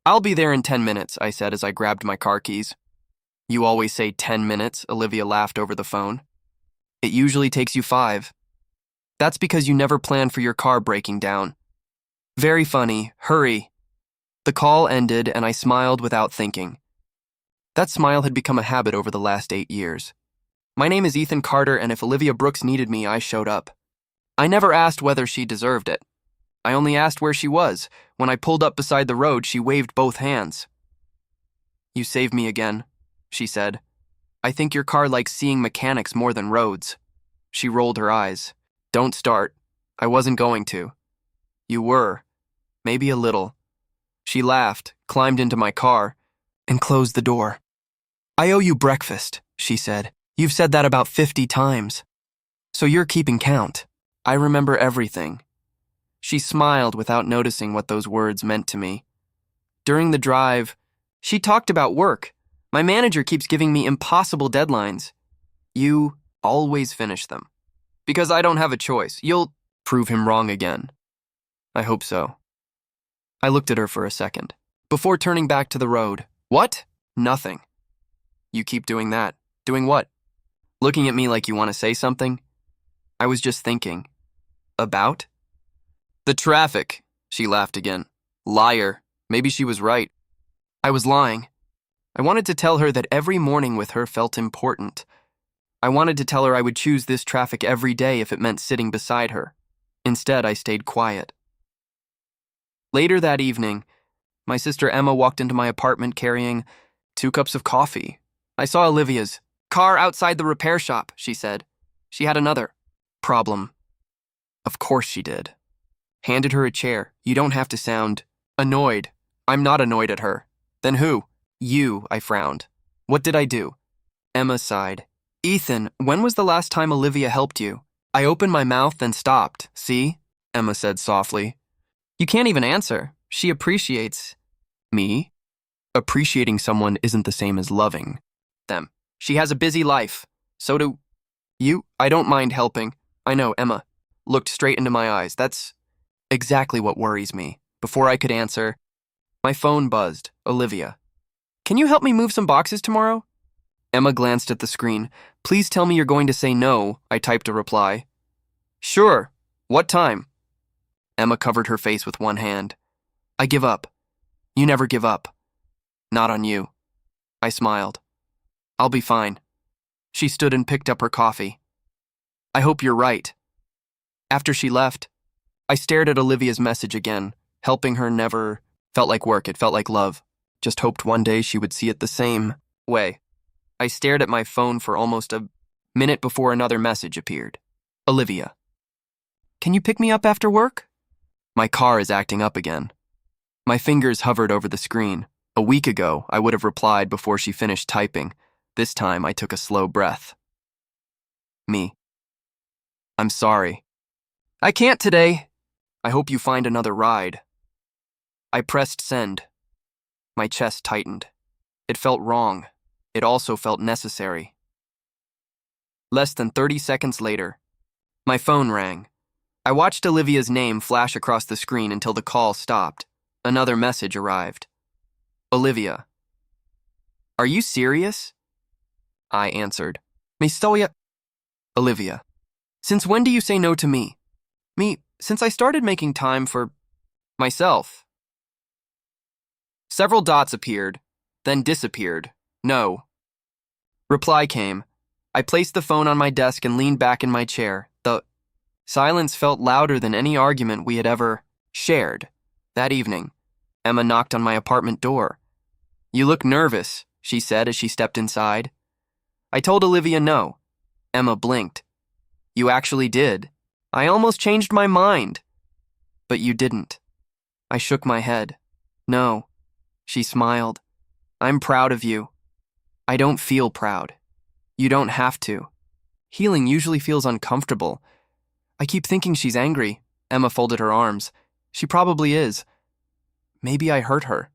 I'll be there in 10 minutes, I said as I grabbed my car keys. You always say 10 minutes, Olivia laughed over the phone. It usually takes you 5. That's because you never plan for your car breaking down. Very funny, hurry. The call ended and I smiled without thinking. That smile had become a habit over the last 8 years. My name is Ethan Carter, and if Olivia Brooks needed me, I showed up. I never asked whether she deserved it. I only asked where she was. When I pulled up beside the road, she waved both hands. You saved me again, she said. I think your car likes seeing mechanics more than roads. She rolled her eyes. Don't start. I wasn't going to. You were. Maybe a little. She laughed, climbed into my car, and closed the door. I owe you breakfast, she said. You've said that about 50 times. So you're keeping count. I remember everything. She smiled without noticing what those words meant to me. During the drive, she talked about work. My manager keeps giving me impossible deadlines. You always finish them. Because I don't have a choice. You'll prove him wrong again. I hope so. I looked at her for a second, before turning back to the road. What? Nothing. You keep doing that. Doing what? Looking at me like you want to say something? I was just thinking. About? The traffic, she laughed again. Liar. Maybe she was right. I was lying. I wanted to tell her that every morning with her felt important. I wanted to tell her I would choose this traffic every day if it meant sitting beside her. Instead, I stayed quiet. Later that evening, my sister Emma walked into my apartment carrying 2 cups of coffee. I saw Olivia's car outside the repair shop, she said. She had another problem. Of course she did. Handed her a chair. You don't have to sound annoyed. I'm not annoyed at her. Then who? You, I frowned. What did I do? Emma sighed. Ethan, when was the last time Olivia helped you? I opened my mouth, then stopped. See? Emma said softly. You can't even answer. She appreciates me. Appreciating someone isn't the same as loving them. She has a busy life. So do you. I don't mind helping. I know, Emma looked straight into my eyes. That's exactly what worries me. Before I could answer, my phone buzzed. Olivia. Can you help me move some boxes tomorrow? Emma glanced at the screen. Please tell me you're going to say no, I typed a reply. Sure. What time? Emma covered her face with one hand. I give up. You never give up. Not on you. I smiled. I'll be fine. She stood and picked up her coffee. I hope you're right. After she left, I stared at Olivia's message again. Helping her never felt like work, it felt like love. Just hoped one day she would see it the same way. I stared at my phone for almost a minute before another message appeared. Olivia. Can you pick me up after work? My car is acting up again. My fingers hovered over the screen. A week ago, I would have replied before she finished typing. This time, I took a slow breath. Me. I'm sorry. I can't today. I hope you find another ride. I pressed send. My chest tightened. It felt wrong. It also felt necessary. Less than 30 seconds later, my phone rang. I watched Olivia's name flash across the screen until the call stopped. Another message arrived. Olivia. Are you serious? I answered. Me stoya. Olivia. Since when do you say no to me? Me, since I started making time for myself. Several dots appeared, then disappeared. No. Reply came. I placed the phone on my desk and leaned back in my chair. The silence felt louder than any argument we had ever shared. That evening, Emma knocked on my apartment door. You look nervous, she said as she stepped inside. I told Olivia no. Emma blinked. You actually did. I almost changed my mind. But you didn't. I shook my head. No. She smiled. I'm proud of you. I don't feel proud. You don't have to. Healing usually feels uncomfortable. I keep thinking she's angry. Emma folded her arms. She probably is. Maybe I hurt her.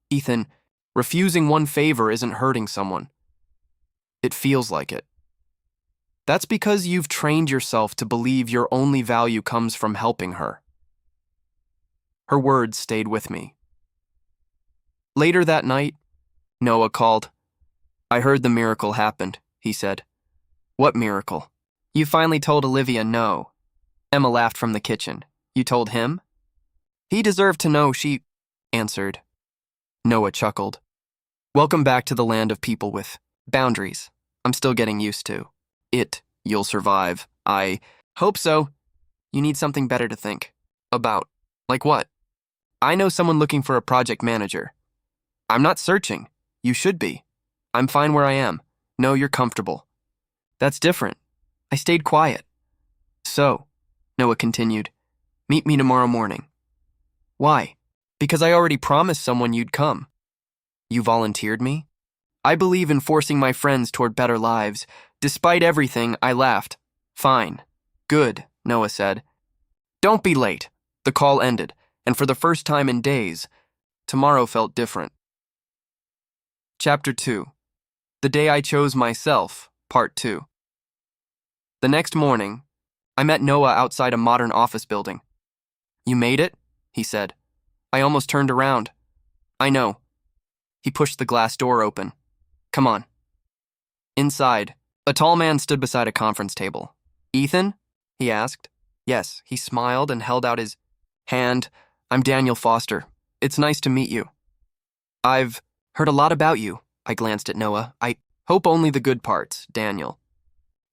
Ethan, refusing one favor isn't hurting someone. It feels like it. That's because you've trained yourself to believe your only value comes from helping her. Her words stayed with me. Later that night, Noah called. I heard the miracle happened, he said. What miracle? You finally told Olivia no. Emma laughed from the kitchen. You told him? He deserved to know, she answered. Noah chuckled. Welcome back to the land of people with boundaries. I'm still getting used to it. You'll survive. I hope so. You need something better to think about. Like what? I know someone looking for a project manager. I'm not searching. You should be. I'm fine where I am. No, you're comfortable. That's different. I stayed quiet. So, Noah continued, meet me tomorrow morning. Why? Because I already promised someone you'd come. You volunteered me? I believe in forcing my friends toward better lives. Despite everything, I laughed. Fine. Good, Noah said. Don't be late. The call ended, and for the first time in days, tomorrow felt different. Chapter 2. The Day I Chose Myself, Part 2. The next morning, I met Noah outside a modern office building. You made it? He said. I almost turned around. I know. He pushed the glass door open. Come on. Inside, a tall man stood beside a conference table. Ethan? He asked. Yes, he smiled and held out his hand. I'm Daniel Foster. It's nice to meet you. I've heard a lot about you. I glanced at Noah. I hope only the good parts, Daniel.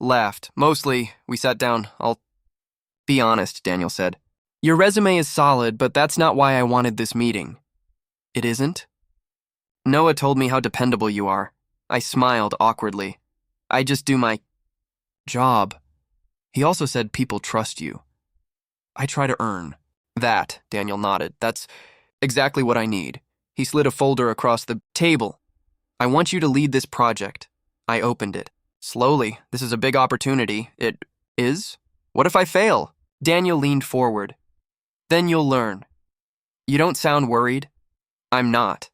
Laughed. Mostly, we sat down. I'll be honest, Daniel said. Your resume is solid, but that's not why I wanted this meeting. It isn't? Noah told me how dependable you are. I smiled awkwardly. I just do my job. He also said people trust you. I try to earn that, Daniel nodded. That's exactly what I need. He slid a folder across the table. I want you to lead this project. I opened it. Slowly, this is a big opportunity. It is? What if I fail? Daniel leaned forward. Then you'll learn. You don't sound worried. I'm not.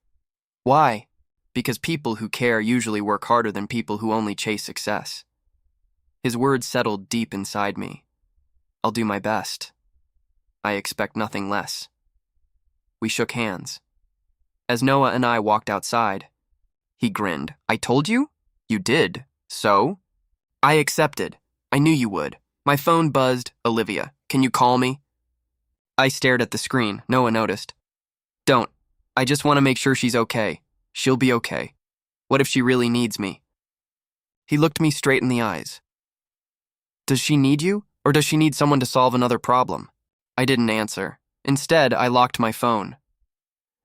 Why? Because people who care usually work harder than people who only chase success. His words settled deep inside me. I'll do my best. I expect nothing less. We shook hands. As Noah and I walked outside, he grinned. I told you? You did. So? I accepted. I knew you would. My phone buzzed. Olivia, can you call me? I stared at the screen. Noah noticed. Don't. I just want to make sure she's okay. She'll be okay. What if she really needs me? He looked me straight in the eyes. Does she need you, or does she need someone to solve another problem? I didn't answer. Instead, I locked my phone.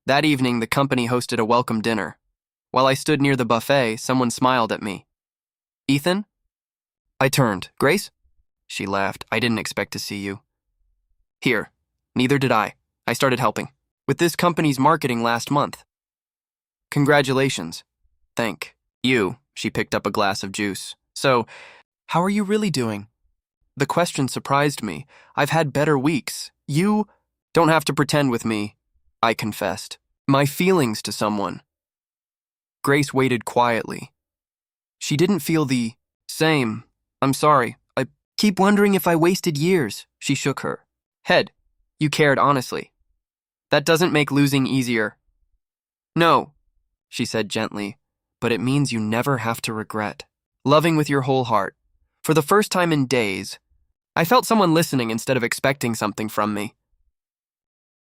That evening, the company hosted a welcome dinner. While I stood near the buffet, someone smiled at me. Ethan? I turned. Grace? She laughed. I didn't expect to see you. Here. Neither did I. I started helping with this company's marketing last month. Congratulations. Thank you. She picked up a glass of juice. So, how are you really doing? The question surprised me. I've had better weeks. You don't have to pretend with me, I confessed. My feelings to someone. Grace waited quietly. She didn't feel the same. I'm sorry. I keep wondering if I wasted years. She shook her head. You cared honestly. That doesn't make losing easier. No, she said gently, but it means you never have to regret. Loving with your whole heart. For the first time in days, I felt someone listening instead of expecting something from me.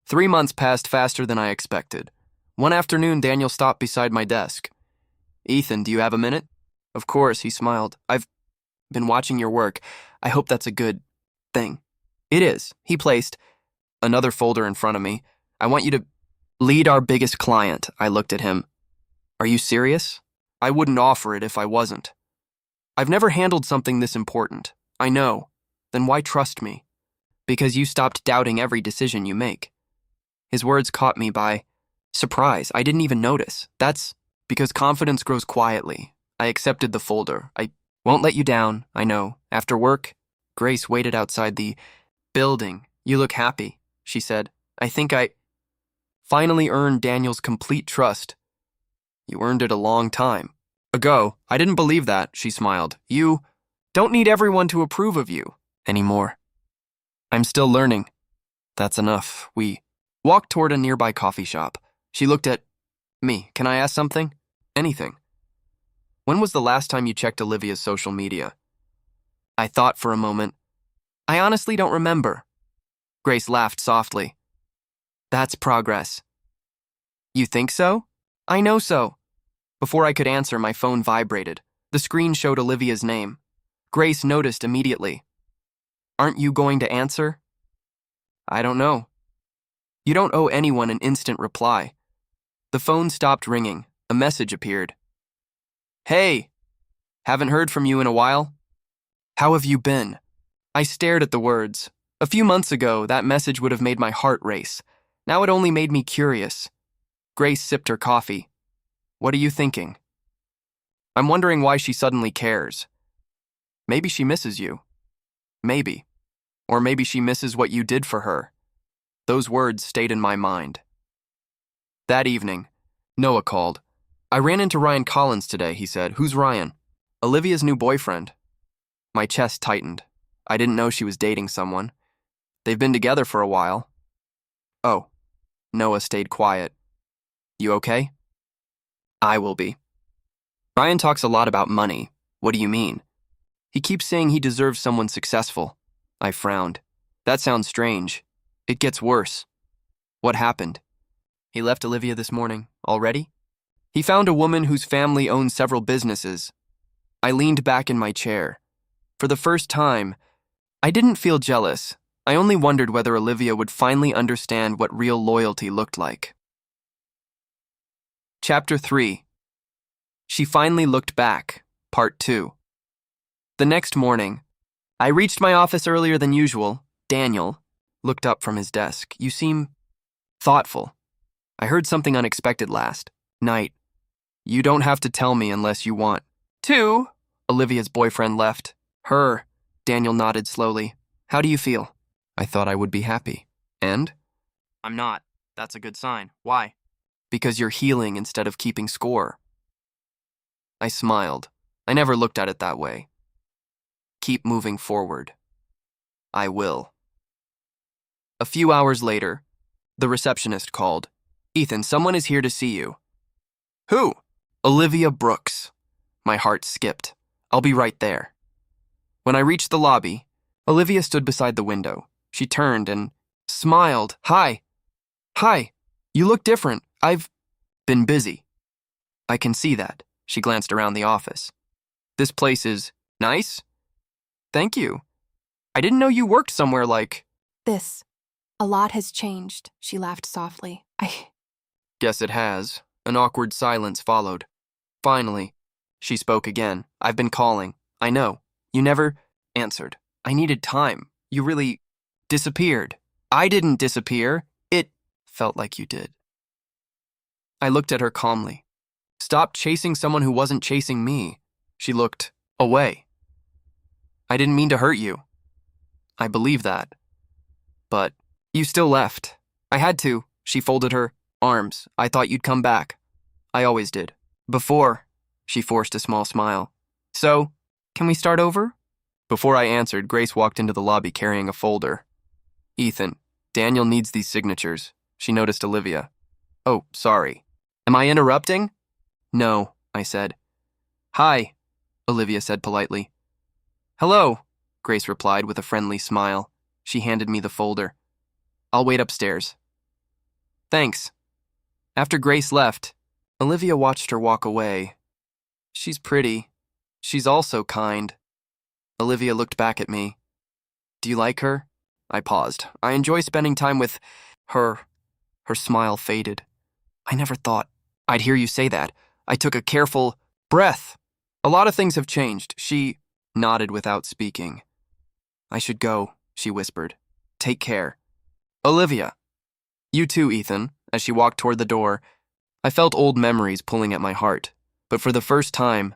3 months passed faster than I expected. One afternoon, Daniel stopped beside my desk. Ethan, do you have a minute? Of course, he smiled. I've been watching your work. I hope that's a good thing. It is. He placed another folder in front of me. I want you to lead our biggest client. I looked at him. Are you serious? I wouldn't offer it if I wasn't. I've never handled something this important. I know. Then why trust me? Because you stopped doubting every decision you make. His words caught me by surprise. I didn't even notice. That's because confidence grows quietly. I accepted the folder. I won't let you down, I know. After work, Grace waited outside the building. You look happy, she said. I think I finally earned Daniel's complete trust. You earned it a long time ago. I didn't believe that, she smiled. You don't need everyone to approve of you anymore. I'm still learning. That's enough. We walked toward a nearby coffee shop. She looked at Me, can I ask something? Anything. When was the last time you checked Olivia's social media? I thought for a moment. I honestly don't remember. Grace laughed softly. That's progress. You think so? I know so. Before I could answer, my phone vibrated. The screen showed Olivia's name. Grace noticed immediately. Aren't you going to answer? I don't know. You don't owe anyone an instant reply. The phone stopped ringing. A message appeared. Hey! Haven't heard from you in a while? How have you been? I stared at the words. A few months ago, that message would have made my heart race. Now it only made me curious. Grace sipped her coffee. What are you thinking? I'm wondering why she suddenly cares. Maybe she misses you. Maybe. Or maybe she misses what you did for her. Those words stayed in my mind. That evening, Noah called. I ran into Ryan Collins today, he said. Who's Ryan? Olivia's new boyfriend. My chest tightened. I didn't know she was dating someone. They've been together for a while. Oh. Noah stayed quiet. You okay? I will be. Ryan talks a lot about money. What do you mean? He keeps saying he deserves someone successful. I frowned. That sounds strange. It gets worse. What happened? He left Olivia this morning. Already? He found a woman whose family owns several businesses. I leaned back in my chair. For the first time, I didn't feel jealous. I only wondered whether Olivia would finally understand what real loyalty looked like. Chapter 3. She finally looked back. Part 2. The next morning, I reached my office earlier than usual. Daniel looked up from his desk. You seem thoughtful. I heard something unexpected last night. You don't have to tell me unless you want to. Olivia's boyfriend left. Her. Daniel nodded slowly. How do you feel? I thought I would be happy. And? I'm not. That's a good sign. Why? Because you're healing instead of keeping score. I smiled. I never looked at it that way. Keep moving forward. I will. A few hours later, the receptionist called. Ethan, someone is here to see you. Who? Olivia Brooks. My heart skipped. I'll be right there. When I reached the lobby, Olivia stood beside the window. She turned and smiled. Hi. Hi. You look different. I've been busy. I can see that. She glanced around the office. This place is nice? Thank you. I didn't know you worked somewhere like this. A lot has changed, she laughed softly. Guess it has. An awkward silence followed. Finally, she spoke again. I've been calling. I know. You never answered. I needed time. You really disappeared. I didn't disappear. It felt like you did. I looked at her calmly. Stop chasing someone who wasn't chasing me. She looked away. I didn't mean to hurt you. I believe that. But you still left. I had to. She folded her arms. I thought you'd come back. I always did. Before. She forced a small smile. So, can we start over? Before I answered, Grace walked into the lobby carrying a folder. Ethan, Daniel needs these signatures. She noticed Olivia. Oh, sorry. Am I interrupting? No, I said. Hi, Olivia said politely. Hello, Grace replied with a friendly smile. She handed me the folder. I'll wait upstairs. Thanks. After Grace left, Olivia watched her walk away. She's pretty. She's also kind. Olivia looked back at me. Do you like her? I paused. I enjoy spending time with her. Her smile faded. I never thought I'd hear you say that. I took a careful breath. A lot of things have changed. She nodded without speaking. I should go, she whispered. Take care. Olivia. You too, Ethan. As she walked toward the door, I felt old memories pulling at my heart. But for the first time,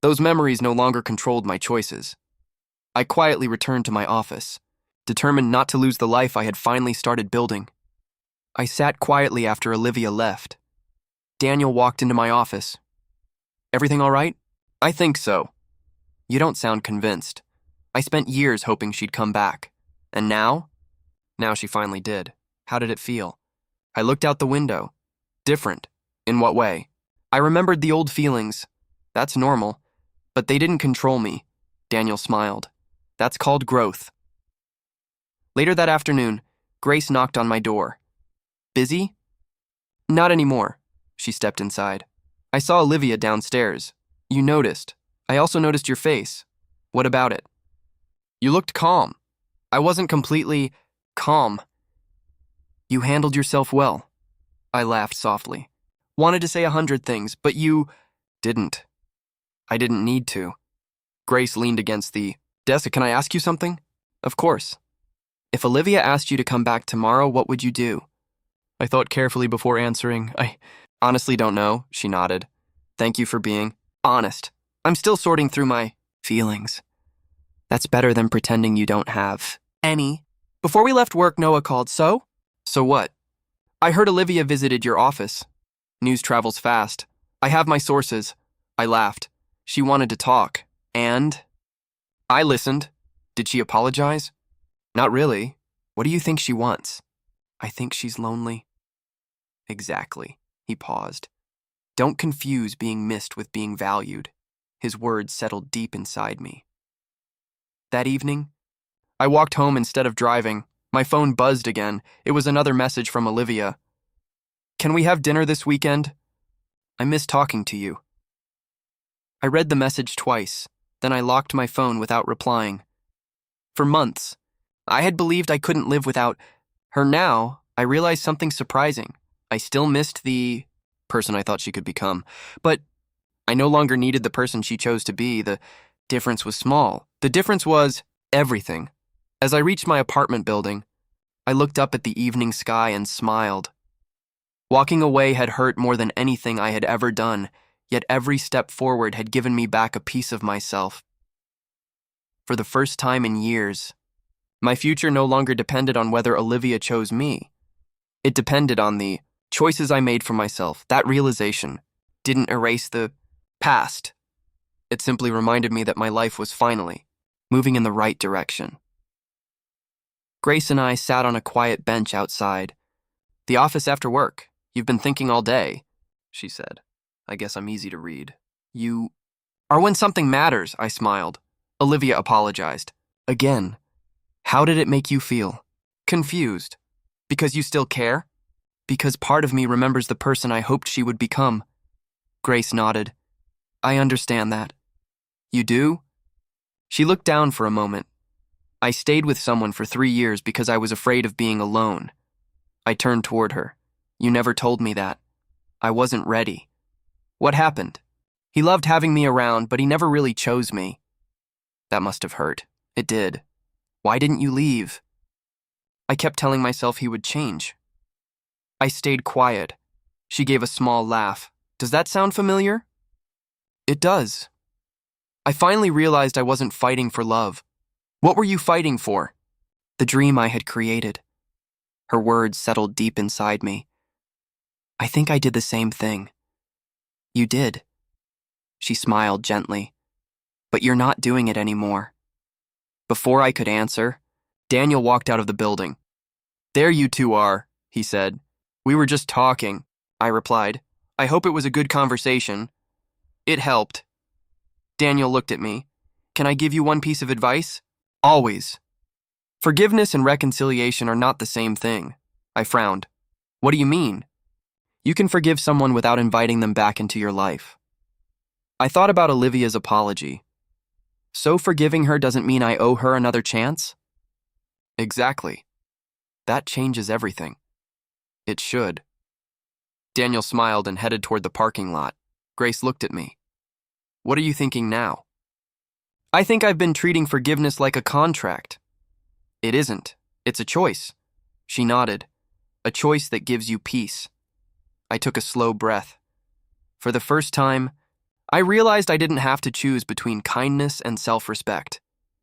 those memories no longer controlled my choices. I quietly returned to my office, determined not to lose the life I had finally started building. I sat quietly after Olivia left. Daniel walked into my office. Everything all right? I think so. You don't sound convinced. I spent years hoping she'd come back. And now? Now she finally did. How did it feel? I looked out the window. Different. In what way? I remembered the old feelings. That's normal. But they didn't control me. Daniel smiled. That's called growth. Later that afternoon, Grace knocked on my door. Busy? Not anymore. She stepped inside. I saw Olivia downstairs. You noticed. I also noticed your face. What about it? You looked calm. I wasn't completely calm. You handled yourself well. I laughed softly. Wanted to say 100 things, but you didn't. I didn't need to. Grace leaned against the desk. Can I ask you something? Of course. If Olivia asked you to come back tomorrow, what would you do? I thought carefully before answering. I honestly don't know, she nodded. Thank you for being honest. I'm still sorting through my feelings. That's better than pretending you don't have any. Before we left work, Noah called. So? So what? I heard Olivia visited your office. News travels fast. I have my sources. I laughed. She wanted to talk. And? I listened. Did she apologize? Not really. What do you think she wants? I think she's lonely. Exactly. He paused. Don't confuse being missed with being valued. His words settled deep inside me. That evening, I walked home instead of driving. My phone buzzed again. It was another message from Olivia. Can we have dinner this weekend? I miss talking to you. I read the message twice, then I locked my phone without replying. For months, I had believed I couldn't live without her. Now, I realized something surprising. I still missed the person I thought she could become, but I no longer needed the person she chose to be. The difference was small. The difference was everything. As I reached my apartment building, I looked up at the evening sky and smiled. Walking away had hurt more than anything I had ever done, yet every step forward had given me back a piece of myself. For the first time in years, my future no longer depended on whether Olivia chose me. It depended on the choices I made for myself. That realization didn't erase the past. It simply reminded me that my life was finally moving in the right direction. Grace and I sat on a quiet bench outside. The office after work. You've been thinking all day, she said. I guess I'm easy to read. You are when something matters, I smiled. Olivia apologized. Again. How did it make you feel? Confused. Because you still care? Because part of me remembers the person I hoped she would become. Grace nodded. I understand that. You do? She looked down for a moment. I stayed with someone for 3 years because I was afraid of being alone. I turned toward her. You never told me that. I wasn't ready. What happened? He loved having me around, but he never really chose me. That must have hurt. It did. Why didn't you leave? I kept telling myself he would change. I stayed quiet. She gave a small laugh. Does that sound familiar? It does. I finally realized I wasn't fighting for love. What were you fighting for? The dream I had created. Her words settled deep inside me. I think I did the same thing. You did. She smiled gently. But you're not doing it anymore. Before I could answer, Daniel walked out of the building. There you two are, he said. We were just talking, I replied. I hope it was a good conversation. It helped. Daniel looked at me. Can I give you one piece of advice? Always. Forgiveness and reconciliation are not the same thing. I frowned. What do you mean? You can forgive someone without inviting them back into your life. I thought about Olivia's apology. So forgiving her doesn't mean I owe her another chance? Exactly. That changes everything. It should. Daniel smiled and headed toward the parking lot. Grace looked at me. What are you thinking now? I think I've been treating forgiveness like a contract. It isn't. It's a choice. She nodded. A choice that gives you peace. I took a slow breath. For the first time, I realized I didn't have to choose between kindness and self-respect.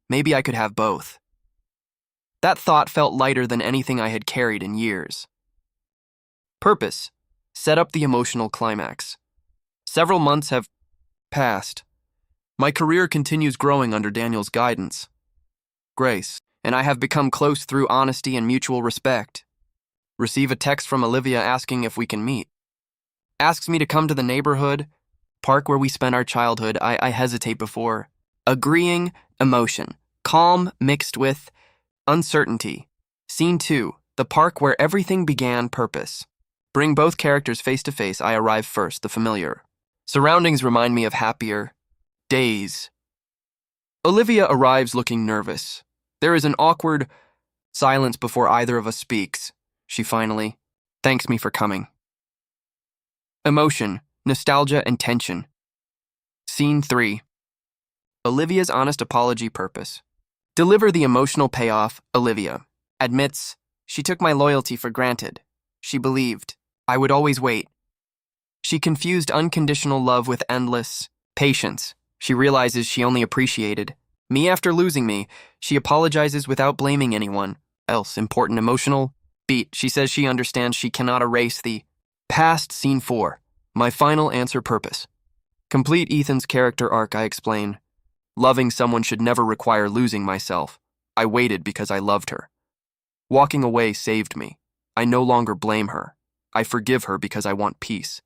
Maybe I could have both. That thought felt lighter than anything I had carried in years. Purpose. Set up the emotional climax. Several months have passed. My career continues growing under Daniel's guidance. Grace and I have become close through honesty and mutual respect. Receive a text from Olivia asking if we can meet. Asks me to come to the neighborhood, park where we spent our childhood. I hesitate before. Agreeing, emotion. Calm mixed with uncertainty. Scene 2, the park where everything began, purpose. Bring both characters face to face. I arrive first, the familiar. Surroundings remind me of happier days. Olivia arrives looking nervous. There is an awkward silence before either of us speaks. She finally thanks me for coming. Emotion, nostalgia, and tension. Scene 3. Olivia's honest apology, purpose. Deliver the emotional payoff. Olivia admits she took my loyalty for granted. She believed I would always wait. She confused unconditional love with endless patience. She realizes she only appreciated me after losing me. She apologizes without blaming anyone else. Important emotional beat. She says she understands she cannot erase the past. Scene 4. My final answer, purpose. Complete Ethan's character arc. I explain. Loving someone should never require losing myself. I waited because I loved her. Walking away saved me. I no longer blame her. I forgive her because I want peace,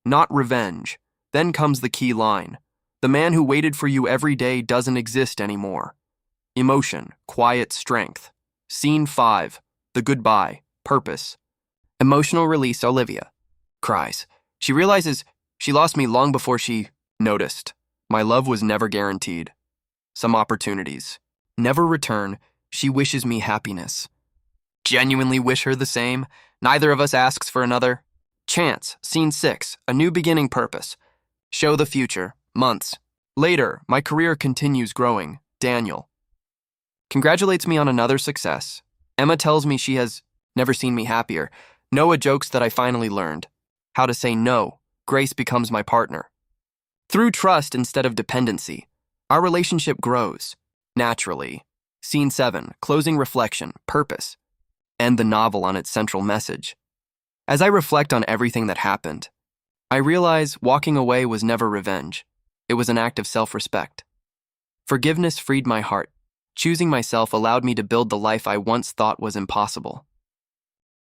not revenge. Then comes the key line. The man who waited for you every day doesn't exist anymore. Emotion, quiet strength. Scene 5. The goodbye, purpose. Emotional release. Olivia cries. She realizes she lost me long before she noticed. My love was never guaranteed. Some opportunities never return. She wishes me happiness. Genuinely wish her the same. Neither of us asks for another chance. Scene 6. A new beginning, purpose. Show the future. Months later, my career continues growing. Daniel congratulates me on another success. Emma tells me she has never seen me happier. Noah jokes that I finally learned how to say no. Grace becomes my partner. Through trust instead of dependency, our relationship grows naturally. Scene 7. Closing reflection, purpose. End the novel on its central message. As I reflect on everything that happened, I realize walking away was never revenge. It was an act of self-respect. Forgiveness freed my heart. Choosing myself allowed me to build the life I once thought was impossible.